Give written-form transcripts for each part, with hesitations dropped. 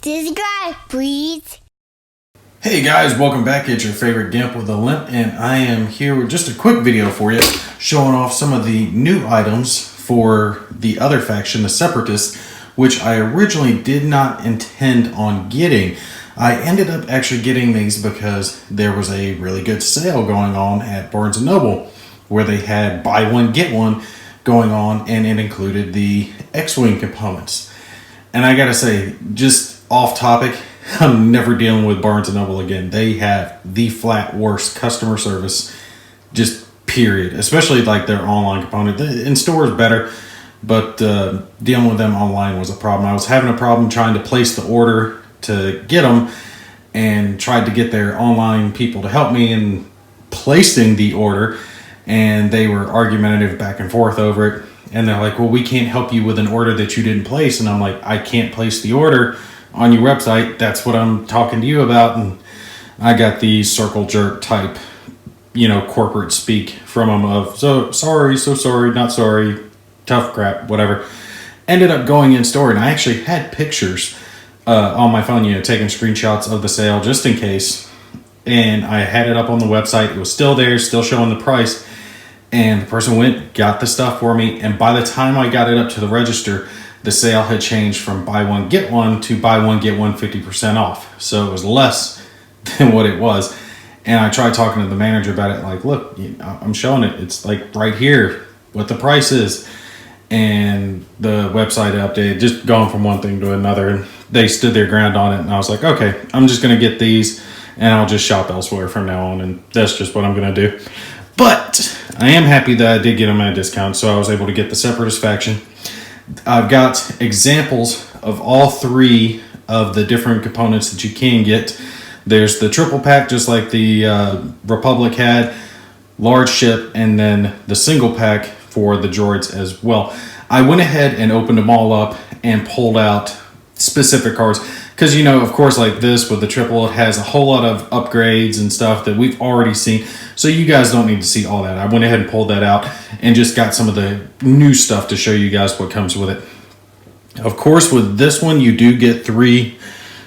Subscribe, please. Hey guys, welcome back. It's your favorite Gimp with a Limp, and I am here with just a quick video for you showing off some of the new items for the other faction, the Separatists, which I originally did not intend on getting. I ended up actually getting these because there was a really good sale going on at Barnes & Noble where they had buy one, get one going on, and it included the Xwing components. And I gotta say, just off topic, I'm never dealing with Barnes & Noble again. They have the flat worst customer service, just period. Especially like their online component. In store is better, but dealing with them online was a problem. I was having a problem trying to place the order to get them and tried to get their online people to help me in placing the order, and they were argumentative back and forth over it. And they're like, well, we can't help you with an order that you didn't place. And I'm like, I can't place the order on your website. That's what I'm talking to you about. And I got the circle jerk type, corporate speak from them of, so sorry, not sorry, tough crap, whatever. Ended up going in store, and I actually had pictures on my phone, taking screenshots of the sale just in case. And I had it up on the website. It was still there, still showing the price. And the person went, got the stuff for me. And by the time I got it up to the register, the sale had changed from buy one, get one to buy one, get one 50% off. So it was less than what it was. And I tried talking to the manager about it. Like, look, I'm showing it. It's like right here what the price is. And the website updated, just going from one thing to another. And they stood their ground on it. And I was like, okay, I'm just going to get these and I'll just shop elsewhere from now on. And that's just what I'm going to do. But I am happy that I did get them at a discount, so I was able to get the Separatist faction. I've got examples of all three of the different components that you can get. There's the triple pack, just like the Republic had, large ship, and then the single pack for the droids as well. I went ahead and opened them all up and pulled out specific cards. Because, of course, like this with the triple, it has a whole lot of upgrades and stuff that we've already seen. So you guys don't need to see all that. I went ahead and pulled that out and just got some of the new stuff to show you guys what comes with it. Of course, with this one, you do get 3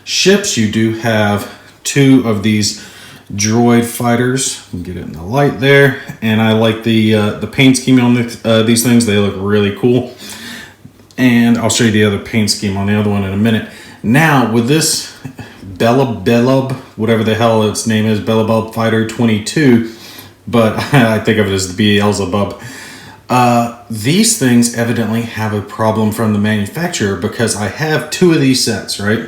ships. You do have 2 of these droid fighters. You can get it in the light there. And I like the paint scheme on these things. They look really cool. And I'll show you the other paint scheme on the other one in a minute. Now, with this Belub, whatever the hell its name is, Belubub Fighter 22, but I think of it as the Beelzebub. These things evidently have a problem from the manufacturer because I have 2 of these sets, right?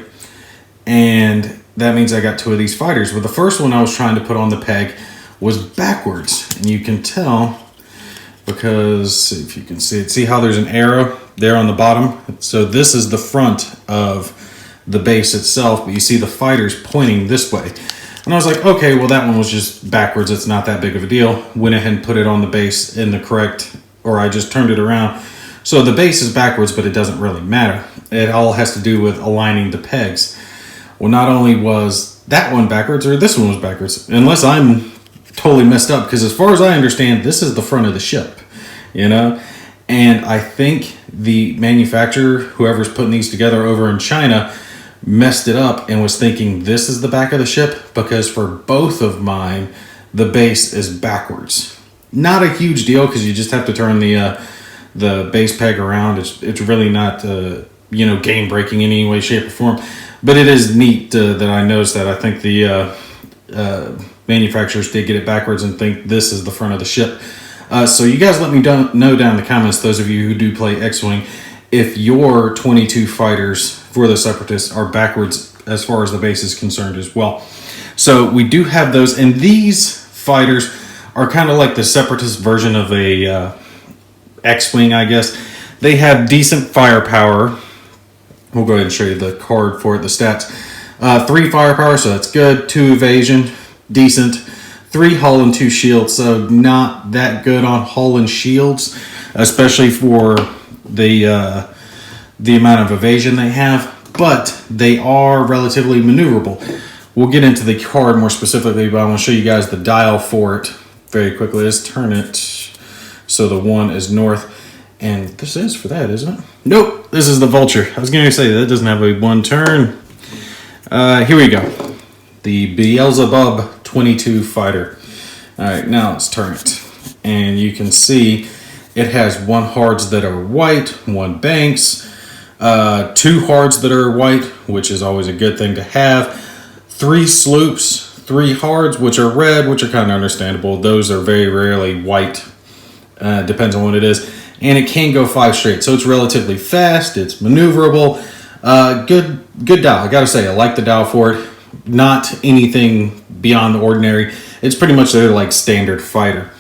And that means I got 2 of these fighters. But the first one I was trying to put on the peg was backwards. And you can tell because, if you can see it, see how there's an arrow there on the bottom? So this is the front of the base itself, but you see the fighters pointing this way. And I was like, okay, well, that one was just backwards. It's not that big of a deal. Went ahead and put it on the base in the correct, or I just turned it around. So the base is backwards, but it doesn't really matter. It all has to do with aligning the pegs. Well, not only was that one backwards, or this one was backwards, unless I'm totally messed up, because as far as I understand, this is the front of the ship, And I think the manufacturer, whoever's putting these together over in China, messed it up and was thinking this is the back of the ship, because for both of mine, the base is backwards. Not a huge deal because you just have to turn the base peg around. It's really not game breaking in any way, shape, or form. But it is neat that I noticed that. I think the manufacturers did get it backwards and think this is the front of the ship. So you guys let me know down in the comments, those of you who do play Xwing, if your 22 fighters for the Separatists are backwards as far as the base is concerned as well. So we do have those, and these fighters are kind of like the Separatist version of a Xwing, I guess. They have decent firepower. We'll go ahead and show you the card for it, the stats. 3 firepower, so that's good. 2 evasion, decent. 3 hull and 2 shields, so not that good on hull and shields, especially for the amount of evasion they have, but they are relatively maneuverable. We'll get into the card more specifically, but I want to show you guys the dial for it very quickly. Let's turn it so the 1 is north, and this is for that, isn't it? Nope, this is the Vulture. I was going to say that doesn't have a 1 turn. Here we go. The Beelzebub 22 fighter. Alright, now let's turn it. And you can see it has 1 hards that are white, 1 banks, 2 hards that are white, which is always a good thing to have, 3 sloops, 3 hards, which are red, which are kind of understandable. Those are very rarely white. Depends on what it is. And it can go 5 straight, so it's relatively fast. It's maneuverable. Good dial. I gotta say, I like the dial for it. Not anything beyond the ordinary. It's pretty much their like standard fighter.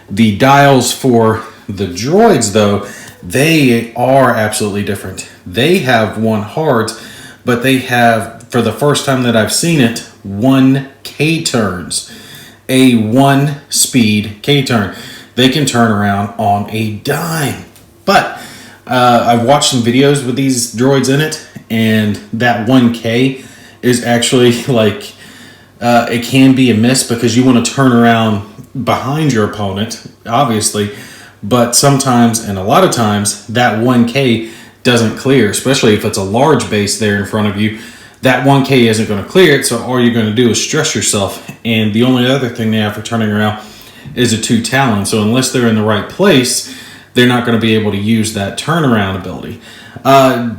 The dials for the droids, though, they are absolutely different. They have 1 hards, but they have, for the first time that I've seen it, 1 K turns. A 1 speed K turn. They can turn around on a dime. But I've watched some videos with these droids in it, and that 1K is actually like, it can be a miss because you want to turn around behind your opponent, obviously. But sometimes, and a lot of times, that 1K doesn't clear, especially if it's a large base there in front of you. That 1K isn't going to clear it, so all you're going to do is stress yourself. And the only other thing they have for turning around is a 2 Talon. So unless they're in the right place, they're not going to be able to use that turnaround ability.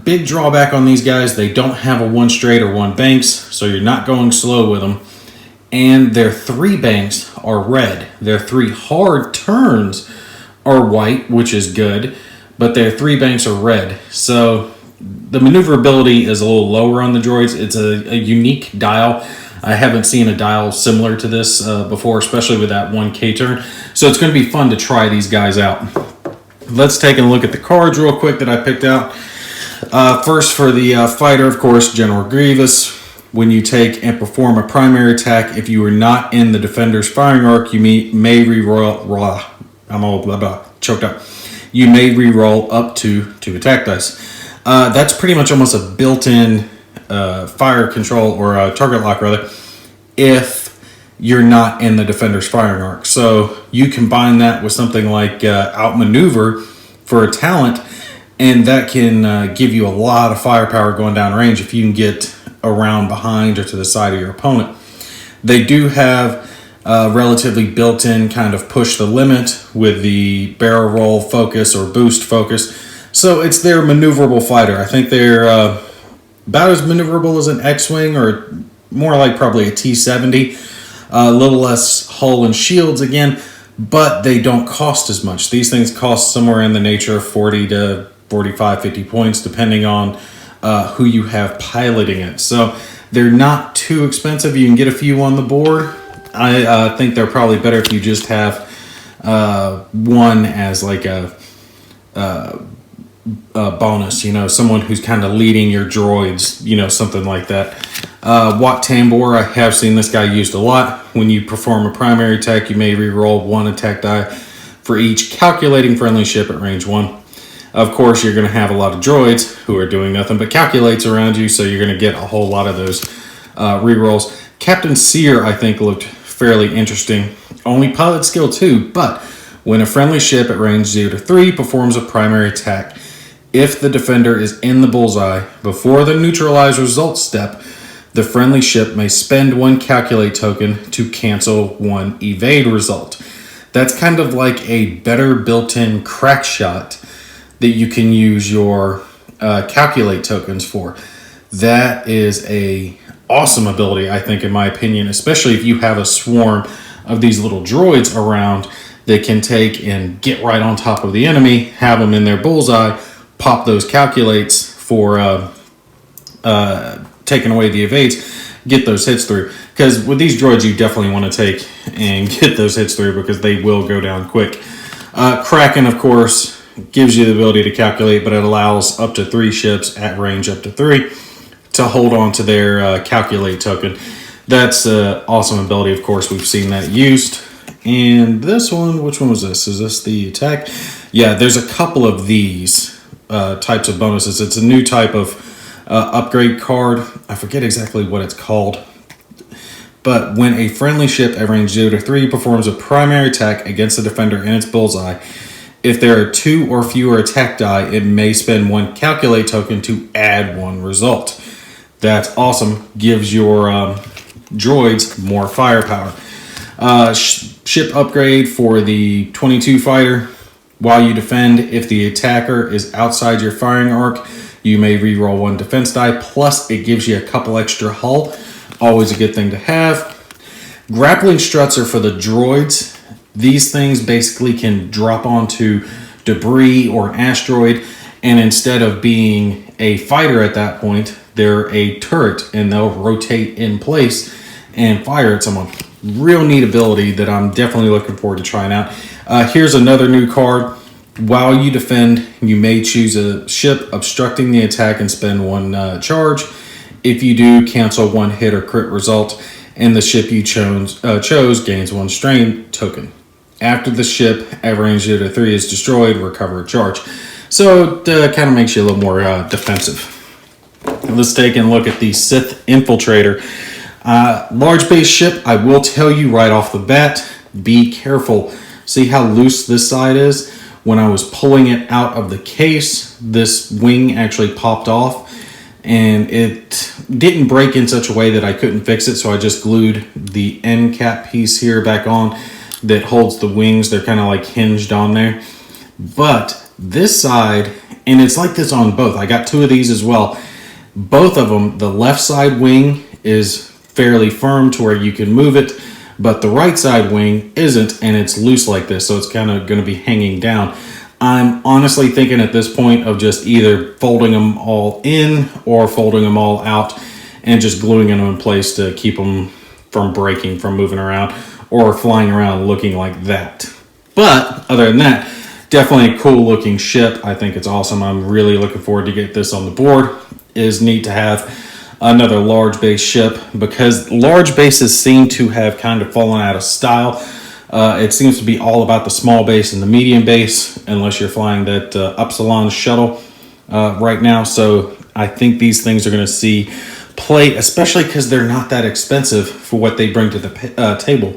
Big drawback on these guys, they don't have a 1 straight or 1 banks, so you're not going slow with them. And their 3 banks are red. Their 3 hard turns are white, which is good, but their 3 banks are red. So the maneuverability is a little lower on the droids. It's a unique dial. I haven't seen a dial similar to this before, especially with that 1K turn. So it's going to be fun to try these guys out. Let's take a look at the cards real quick that I picked out. First for the fighter, of course, General Grievous. When you take and perform a primary attack, if you are not in the defender's firing arc, you may re-roll. I'm all blah blah choked up. You may re-roll up to 2 attack dice. That's pretty much almost a built-in fire control or target lock rather, if you're not in the defender's firing arc. So you combine that with something like outmaneuver for a talent, and that can give you a lot of firepower going down range if you can get around behind or to the side of your opponent. They do have relatively built-in kind of push the limit with the barrel roll focus or boost focus. So it's their maneuverable fighter. I think they're about as maneuverable as an Xwing, or more like probably a T-70. A little less hull and shields again, but they don't cost as much. These things cost somewhere in the nature of 40 to 45, 50 points, depending on who you have piloting it. So they're not too expensive. You can get a few on the board. I think they're probably better if you just have one as like a bonus, you know, someone who's kind of leading your droids, you know, something like that. Wat Tambor, I have seen this guy used a lot. When you perform a primary attack, you may re-roll 1 attack die for each calculating friendly ship at range 1. Of course, you're going to have a lot of droids who are doing nothing but calculates around you, so you're going to get a whole lot of those re-rolls. Captain Sear, I think, looked fairly interesting. Only pilot skill 2, but when a friendly ship at range 0 to 3 performs a primary attack, if the defender is in the bullseye before the neutralize result step, the friendly ship may spend 1 calculate token to cancel 1 evade result. That's kind of like a better built-in crack shot that you can use your calculate tokens for. That is a awesome ability, I think, in my opinion, especially if you have a swarm of these little droids around that can take and get right on top of the enemy, have them in their bullseye, pop those calculates for taking away the evades, get those hits through. Because with these droids, you definitely want to take and get those hits through because they will go down quick. Kraken, of course, gives you the ability to calculate, but it allows up to 3 ships at range up to 3 to hold on to their calculate token. That's an awesome ability, of course. We've seen that used. And this one, which one was this? Is this the attack? Yeah, there's a couple of these types of bonuses. It's a new type of upgrade card. I forget exactly what it's called. But when a friendly ship at range 0 to 3 performs a primary attack against the defender in its bullseye, if there are 2 or fewer attack die, it may spend 1 calculate token to add 1 result. That's awesome. Gives your droids more firepower. Ship upgrade for the 22 fighter. While you defend, if the attacker is outside your firing arc, you may reroll 1 defense die. Plus, it gives you a couple extra hull. Always a good thing to have. Grappling struts are for the droids. These things basically can drop onto debris or an asteroid, and instead of being a fighter at that point, they're a turret, and they'll rotate in place and fire at someone. Real neat ability that I'm definitely looking forward to trying out. Here's another new card. While you defend, you may choose a ship obstructing the attack and spend 1 charge. If you do, cancel 1 hit or crit result, and the ship you chose gains 1 strain token. After the ship at range 0 to 3 is destroyed, recover a charge. So it kind of makes you a little more defensive. Let's take a look at the Sith Infiltrator. Large base ship, I will tell you right off the bat, be careful. See how loose this side is? When I was pulling it out of the case, this wing actually popped off, and it didn't break in such a way that I couldn't fix it, so I just glued the end cap piece here back on that holds the wings. They're kind of like hinged on there. But this side, and it's like this on both. I got 2 of these as well. Both of them, the left side wing is fairly firm to where you can move it, but the right side wing isn't, and it's loose like this, so it's kind of going to be hanging down. I'm honestly thinking at this point of just either folding them all in or folding them all out and just gluing them in place to keep them from breaking, from moving around, or flying around looking like that. But other than that, definitely a cool looking ship. I think it's awesome. I'm really looking forward to get this on the board. It is neat to have another large base ship, because large bases seem to have kind of fallen out of style. It seems to be all about the small base and the medium base, unless you're flying that Upsilon shuttle right now. So I think these things are going to see play, especially because they're not that expensive for what they bring to the table.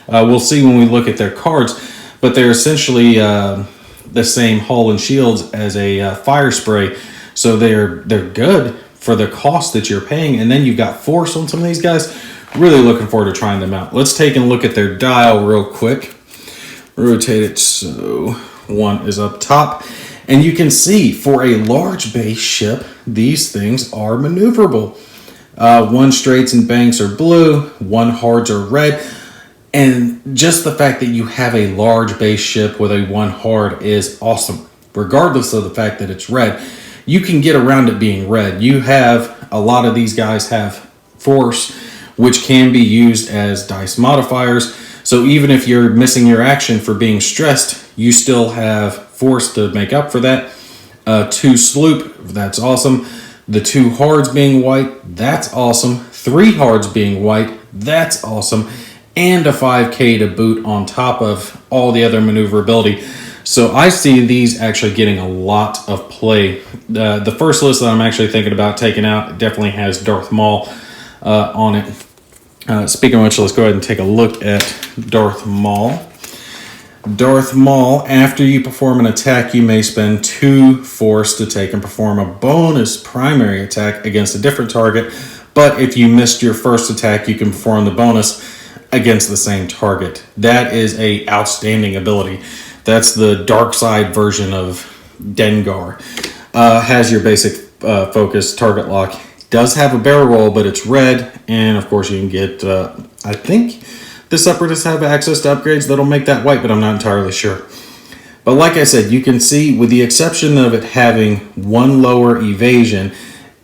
We'll see when we look at their cards, but they're essentially the same hull and shields as a fire spray. So they're good for the cost that you're paying, and then you've got force on some of these guys. Really looking forward to trying them out. Let's take a look at their dial real quick. Rotate it so 1 is up top, and you can see for a large base ship, these things are maneuverable. 1 straights and banks are blue, 1 hards are red, and just the fact that you have a large base ship with a 1 hard is awesome. Regardless of the fact that it's red, you can get around it being red. You have, a lot of these guys have force, which can be used as dice modifiers. So even if you're missing your action for being stressed, you still have force to make up for that. 2 sloop, that's awesome. The 2 hards being white, that's awesome. 3 hards being white, that's awesome. And a 5K to boot on top of all the other maneuverability. So I see these actually getting a lot of play. The first list that I'm actually thinking about taking out definitely has Darth Maul on it. Speaking of which, let's go ahead and take a look at Darth Maul. Darth Maul, after you perform an attack, you may spend 2 force to take and perform a bonus primary attack against a different target. But if you missed your first attack, you can perform the bonus against the same target. That is a outstanding ability. That's the dark side version of Dengar. Has your basic focus, target lock. Does have a barrel roll, but it's red. And of course you can get, I think the Separatists have access to upgrades that'll make that white, but I'm not entirely sure. But like I said, you can see, with the exception of it having 1 lower evasion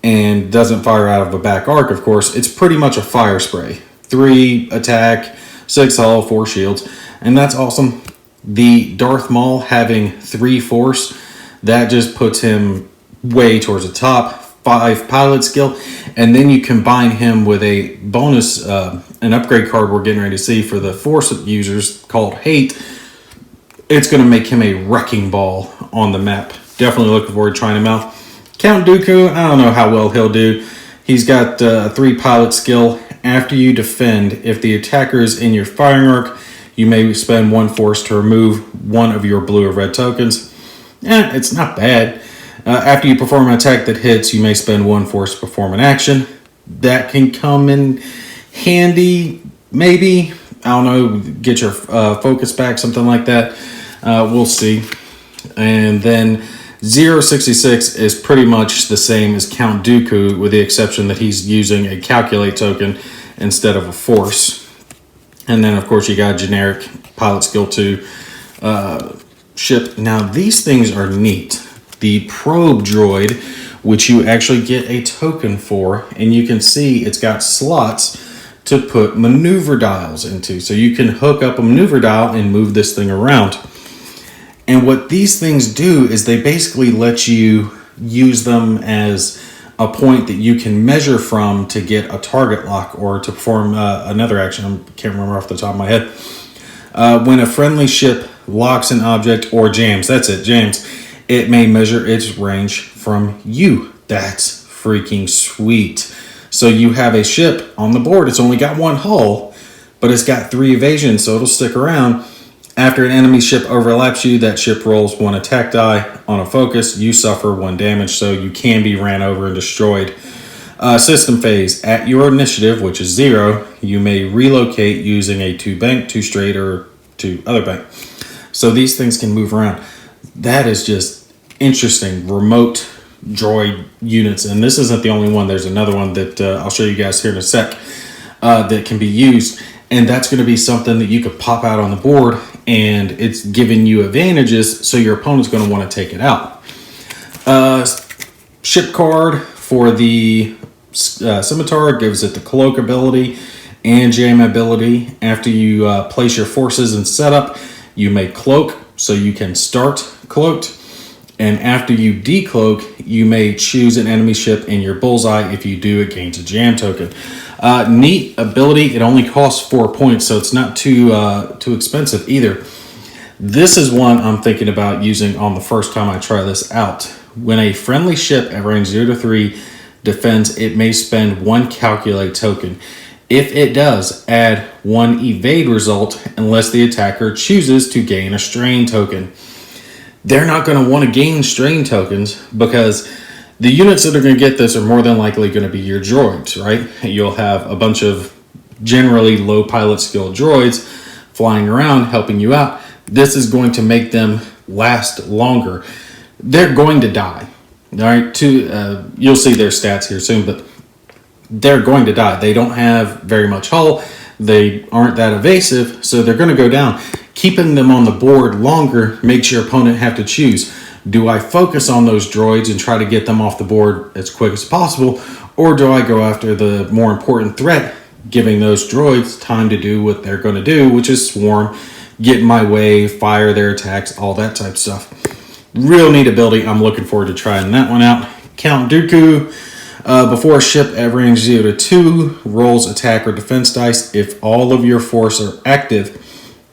and doesn't fire out of a back arc, of course, it's pretty much a fire spray. 3 attack, 6 hull, 4 shields, and that's awesome. The Darth Maul having 3 force, that just puts him way towards the top. 5 pilot skill, and then you combine him with a bonus, an upgrade card we're getting ready to see for the force users called Hate. It's going to make him a wrecking ball on the map. Definitely looking forward to trying him out. Count Dooku, I don't know how well he'll do. He's got 3 pilot skill. After you defend, if the attacker is in your firing arc, you may spend 1 force to remove 1 of your blue or red tokens. It's not bad. After you perform an attack that hits, you may spend 1 force to perform an action. that can come in handy, maybe. I don't know, get your focus back, something like that. We'll see. And then 066 is pretty much the same as Count Dooku, with the exception that he's using a calculate token instead of a force. And then, of course, you got generic pilot skill 2 ship. Now, these things are neat. The probe droid, which you actually get a token for, and you can see it's got slots to put maneuver dials into. So you can hook up a maneuver dial and move this thing around. And what these things do is they basically let you use them as a point that you can measure from to get a target lock or to perform another action. I can't remember off the top of my head. When a friendly ship locks an object or jams, that's it, jams, it may measure its range from you. That's freaking sweet. So you have a ship on the board. It's only got one hull, but it's got 3 evasions, so it'll stick around. After an enemy ship overlaps you, that ship rolls 1 attack die. On a focus, you suffer 1 damage, so you can be ran over and destroyed. System phase. At your initiative, which is 0, you may relocate using a 2 bank, 2 straight, or 2 other bank. So these things can move around. That is just interesting. Remote droid units. And this isn't the only one. There's another one that I'll show you guys here in a sec that can be used. And that's going to be something that you could pop out on the board, and it's giving you advantages, so your opponent's going to want to take it out. Ship card for the Scimitar gives it the cloak ability and jam ability. After you place your forces in setup, you may cloak, so you can start cloaked. And after you decloak, you may choose an enemy ship in your bullseye. If you do, it gains a jam token. Neat ability. It only costs 4 points, so it's not too expensive either. This is one I'm thinking about using on the first time I try this out. When a friendly ship at range 0 to 3 defends, it may spend 1 calculate token. If it does, add 1 evade result unless the attacker chooses to gain a strain token. They're not going to want to gain strain tokens because the units that are going to get this are more than likely going to be your droids, right? You'll have a bunch of generally low pilot skill droids flying around helping you out. This is going to make them last longer. They're going to die, all right? You'll see their stats here soon, but they're going to die. They don't have very much hull. They aren't that evasive, so they're going to go down. Keeping them on the board longer makes your opponent have to choose. Do I focus on those droids and try to get them off the board as quick as possible, or do I go after the more important threat, giving those droids time to do what they're going to do, which is swarm, get in my way, fire their attacks, all that type of stuff. Real neat ability. I'm looking forward to trying that one out. Count Dooku. Before a ship at range 0 to 2 rolls attack or defense dice, if all of your force are active,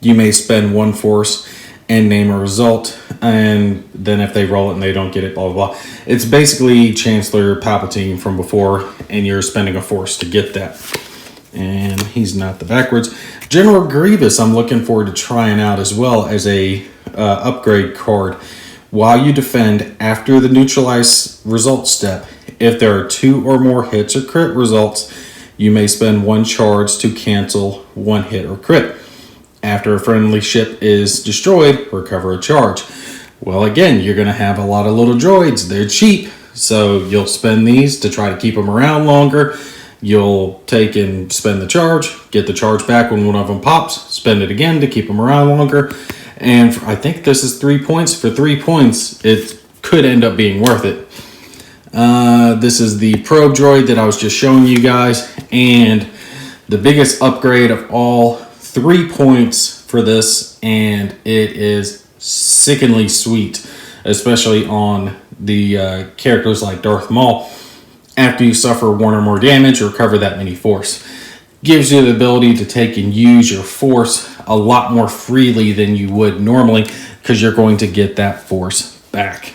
you may spend 1 force and name a result, and then if they roll it and they don't get it, blah, blah, blah. It's basically Chancellor Palpatine from before, and you're spending a force to get that. And he's not the backwards. General Grievous, I'm looking forward to trying out as well as a upgrade card. While you defend, after the neutralize result step, if there are 2 or more hits or crit results, you may spend 1 charge to cancel 1 hit or crit. After a friendly ship is destroyed, recover a charge. Well, again, you're going to have a lot of little droids. They're cheap, so you'll spend these to try to keep them around longer. You'll take and spend the charge, get the charge back when one of them pops, spend it again to keep them around longer. And I think this is 3 points. For 3 points, it could end up being worth it. This is the probe droid that I was just showing you guys, and the biggest upgrade of all, 3 points for this, and it is sickeningly sweet, especially on the characters like Darth Maul. After you suffer 1 or more damage, recover that many force. Gives you the ability to take and use your force a lot more freely than you would normally, because you're going to get that force back.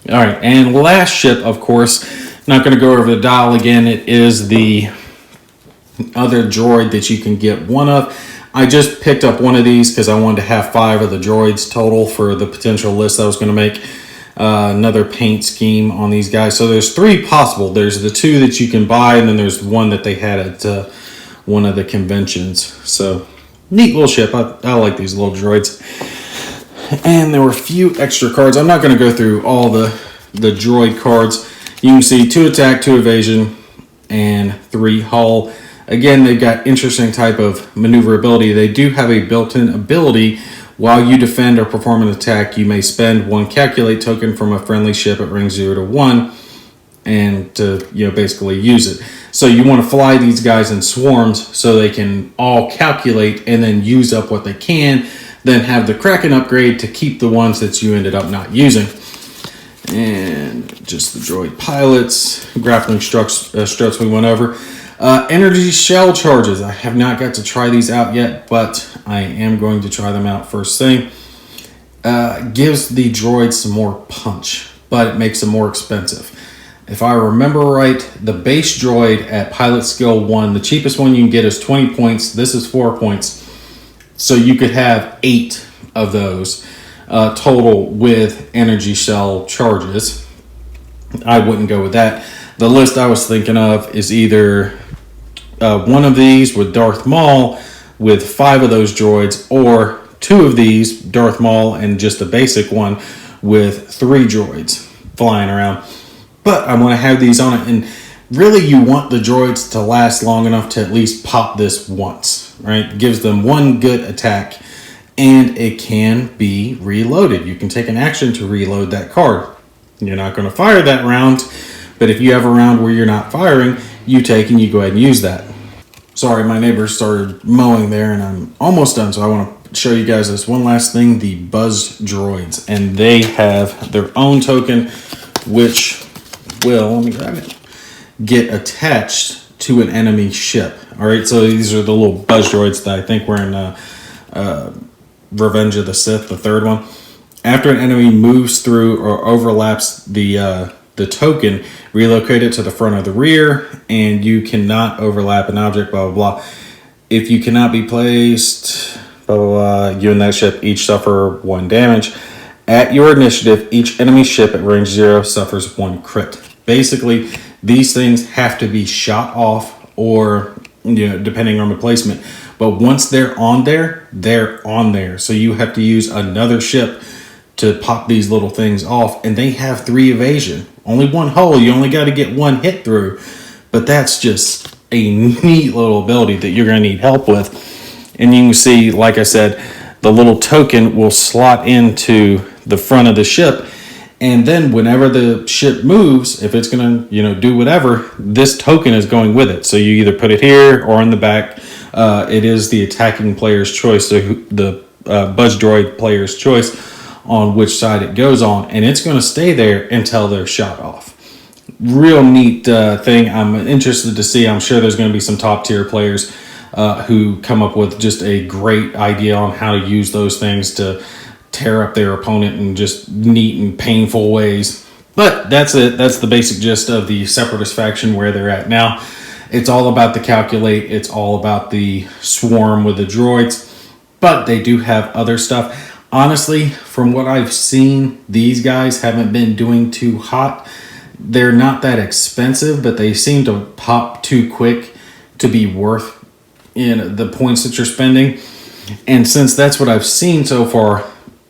All right, and last ship, of course, not going to go over the dial again. It is the other droid that you can get 1 of. I just picked up 1 of these because I wanted to have 5 of the droids total for the potential list I was going to make. another paint scheme on these guys. So there's 3 possible. There's the 2 that you can buy, and then there's one that they had at one of the conventions. So neat little ship. I like these little droids. And there were a few extra cards. I'm not going to go through all the droid cards. You can see 2 attack, 2 evasion, and 3 hull. Again, they've got interesting type of maneuverability. They do have a built-in ability. While you defend or perform an attack, you may spend 1 calculate token from a friendly ship at range 0 to 1 and to basically use it. So you want to fly these guys in swarms so they can all calculate and then use up what they can, then have the Kraken upgrade to keep the ones that you ended up not using. And just the droid pilots, grappling struts we went over. Energy shell charges. I have not got to try these out yet, but I am going to try them out first thing. Gives the droids some more punch, but it makes them more expensive. If I remember right, the base droid at pilot skill 1, the cheapest one you can get is 20 points. This is 4 points. So you could have 8 of those total with energy shell charges. I wouldn't go with that. The list I was thinking of is either one of these with Darth Maul with 5 of those droids, or 2 of these, Darth Maul and just a basic one with 3 droids flying around. But I want to have these on it, and really you want the droids to last long enough to at least pop this once, right? Gives them 1 good attack, and it can be reloaded. You can take an action to reload that card. You're not going to fire that round, but if you have a round where you're not firing, you take and you go ahead and use that. Sorry, my neighbor started mowing there, and I'm almost done, so I want to show you guys this one last thing, the Buzz droids. And they have their own token, which will, let me grab it, get attached to an enemy ship. All right, so these are the little Buzz droids that I think were in Revenge of the Sith, the 3rd one. After an enemy moves through or overlaps the token, relocate it to the front or the rear, and you cannot overlap an object, blah, blah, blah. If you cannot be placed, blah, blah, blah, you and that ship each suffer 1 damage. At your initiative, each enemy ship at range 0 suffers 1 crit. Basically, these things have to be shot off, or depending on the placement. But once they're on there, they're on there. So you have to use another ship to pop these little things off, and they have 3 evasion. Only 1 hull, you only got to get 1 hit through. But that's just a neat little ability that you're going to need help with. And you can see, like I said, the little token will slot into the front of the ship, and then whenever the ship moves, if it's going to do whatever, this token is going with it. So you either put it here or in the back. It is the attacking player's choice, so the Buzz droid player's choice on which side it goes on, and it's going to stay there until they're shot off. Real neat thing. I'm interested to see. I'm sure there's going to be some top tier players who come up with just a great idea on how to use those things to tear up their opponent in just neat and painful ways. But that's it. That's the basic gist of the Separatist faction, where they're at now. It's all about the calculate. It's all about the swarm with the droids. But they do have other stuff. Honestly, from what I've seen, these guys haven't been doing too hot. They're not that expensive, but they seem to pop too quick to be worth the points that you're spending. And since that's what I've seen so far,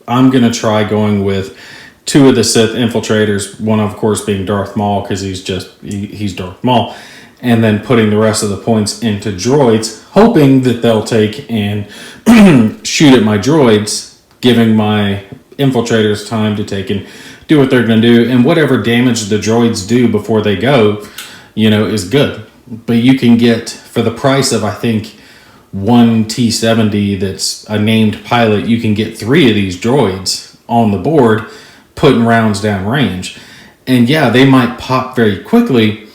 I'm going to try going with 2 of the Sith infiltrators. One, of course, being Darth Maul, because he's Darth Maul. And then putting the rest of the points into droids, hoping that they'll take and shoot at my droids, giving my infiltrators time to take and do what they're going to do. And whatever damage the droids do before they go, is good. But you can get, for the price of, I think, 1 T-70 that's a named pilot, you can get 3 of these droids on the board, putting rounds down range. And yeah, they might pop very quickly,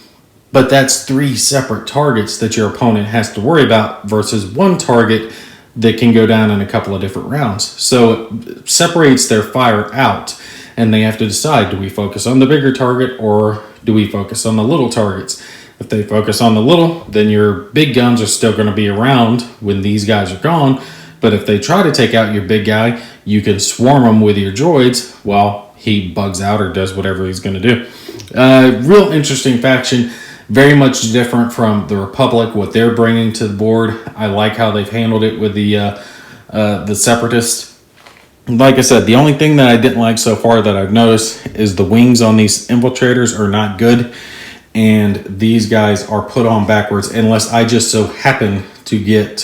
but that's 3 separate targets that your opponent has to worry about versus 1 target that can go down in a couple of different rounds. So it separates their fire out, and they have to decide, do we focus on the bigger target or do we focus on the little targets? If they focus on the little, then your big guns are still going to be around when these guys are gone. But if they try to take out your big guy, you can swarm them with your droids while he bugs out or does whatever he's going to do. Real interesting faction. Very much different from the Republic, what they're bringing to the board. I like how they've handled it with the Separatists. Like I said, the only thing that I didn't like so far that I've noticed is the wings on these infiltrators are not good. And these guys are put on backwards unless I just so happen to get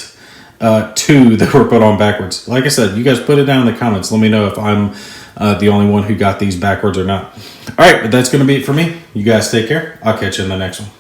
two that were put on backwards. Like I said, you guys put it down in the comments. Let me know if I'm the only one who got these backwards or not. All right, but that's going to be it for me. You guys take care. I'll catch you in the next one.